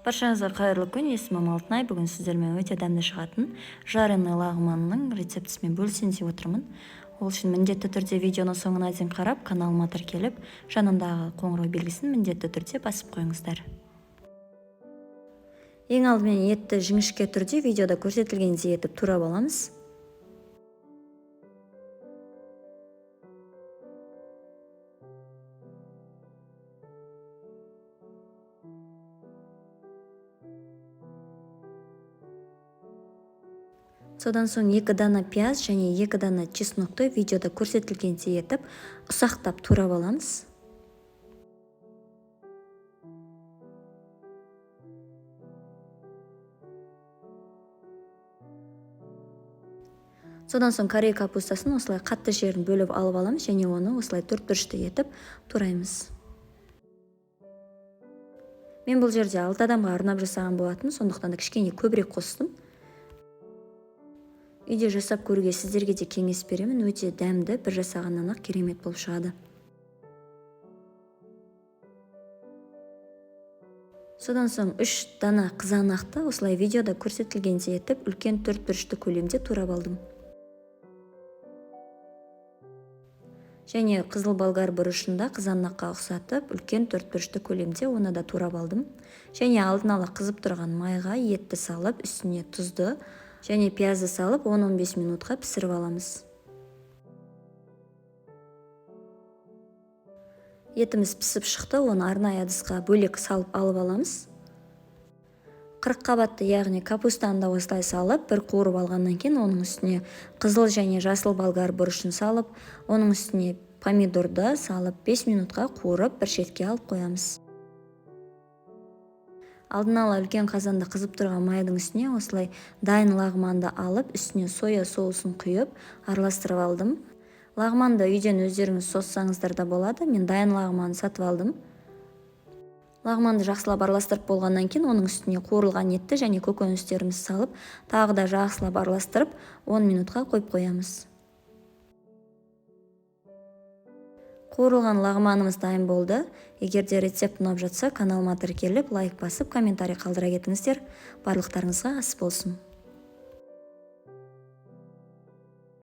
Баршаңызға қайырлы күн, есімім Алтынай. Бүгін сіздермен өте дәмді шығатын жареный лағманның рецептісімен бөлісейін деп отырмын. Ол үшін міндетті түрде видеоны соңына дейін қарап, каналыма тіркеліп, жанындағы қоңырау белгісін міндетті түрде басып қойыңыздар. Ең алдымен етті жіңішке түрде видеода көрсетілгендей етіп турап аламыз. Содан соң 2 дана пияз және 2 дана чеснокты видеода көрсетілгендей етіп ұсақтап турап аламыз. Содан соң корей капустасын осылай қатты жерін бөліп алып аламыз және оны осылай төрт-бұрышты етіп тураймыз. Мен бұл жерде 6 адамға арнап жасаған болатын, сондықтан да кішкене көбірек қостым. Үйде жасап көруге сіздерге де кеңес беремін. Өте дәмді, бір жасағаннан ақ керемет болып шығады. Содан соң 3 дана қызанақты осылай видеода көрсетілгендей етіп үлкен төрт-бұрышты көлемде турап алдым. Және қызыл болгар бұрышында қызанаққа ұқсатып үлкен төрт-бұрышты көлемде оны да турап алдым. Және алдын ала қызып тұрған майға етті салып, үстіне тұзды және пиязды салып 10-15 минутқа пісіріп аламыз. Етіміз пісіп шықты, оны арнайы ыдысқа бөлек салып алып аламыз. 40 қабатты, яғни капустаны да осылай салып, бір қуырып алғаннан кейін оның үстіне қызыл және жасыл болгар бұрышын салып, оның үстіне помидорды салып 5 минутқа қуырып бір шетке алып қоямыз. Алдын ала үлкен қазанда қызып тұрған майдың үстіне осылай дайын лағманды алып, үстіне соя соусын құйып, араластырып алдым. Лағманды үйден өздеріңіз соссаңыздар да болады. Мен дайын лағманды сатып алдым. Лағманды жақсылап араластырып болғаннан кейін оның үстіне қуырылған етті және көкөністерімізді салып, тағы да жақсылап араластырып 10 минутқа қойып қоямыз. Қуырылған лағманымыз дайын болды. Егер де рецепт ұнап жатса, каналыма тіркеліп, лайк басып, комментарий қалдыра кетіңіздер. Барлықтарыңызға ас болсын.